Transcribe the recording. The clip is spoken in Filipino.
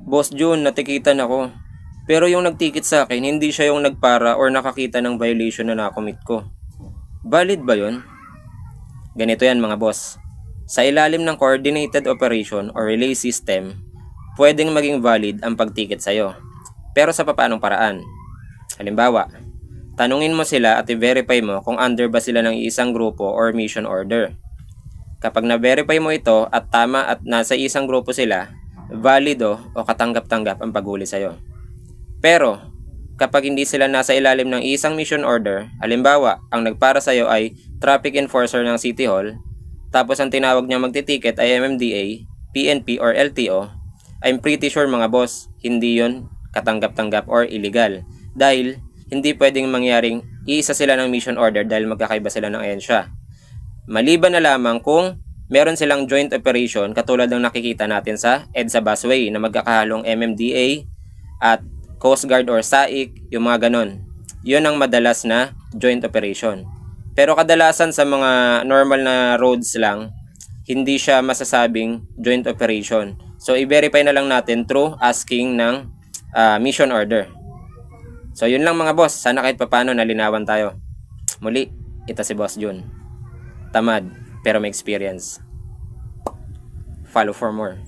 Boss June, natikitan ako. Pero yung nagtikit sa akin, hindi siya yung nagpara or nakakita ng violation na nakomit ko. Valid ba yun? Ganito yan mga boss. Sa ilalim ng coordinated operation or relay system, pwedeng maging valid ang pagtikit sa'yo. Pero sa papaanong paraan? Halimbawa, tanungin mo sila at i-verify mo kung under ba sila ng isang grupo or mission order. Kapag na-verify mo ito at tama at nasa isang grupo sila, valido o katanggap-tanggap ang paghuli sa'yo. Pero, kapag hindi sila nasa ilalim ng isang mission order, halimbawa, ang nagpara sa'yo ay traffic enforcer ng City Hall, tapos ang tinawag niya magtitiket ay MMDA, PNP or LTO, I'm pretty sure mga boss, hindi yon katanggap-tanggap or illegal. Dahil, hindi pwedeng mangyaring iisa sila ng mission order dahil magkakaiba sila ng ahensya. Maliban na lamang kung meron silang joint operation katulad ng nakikita natin sa EDSA busway na magkakahalong MMDA at Coast Guard or SAIC, yung mga ganon. Yun ang madalas na joint operation. Pero kadalasan sa mga normal na roads lang, hindi siya masasabing joint operation. So i-verify na lang natin through asking ng mission order. So yun lang mga boss, sana kahit papano nalinawan tayo. Muli, ito si Boss June. Tamad, pero may experience. Follow for more.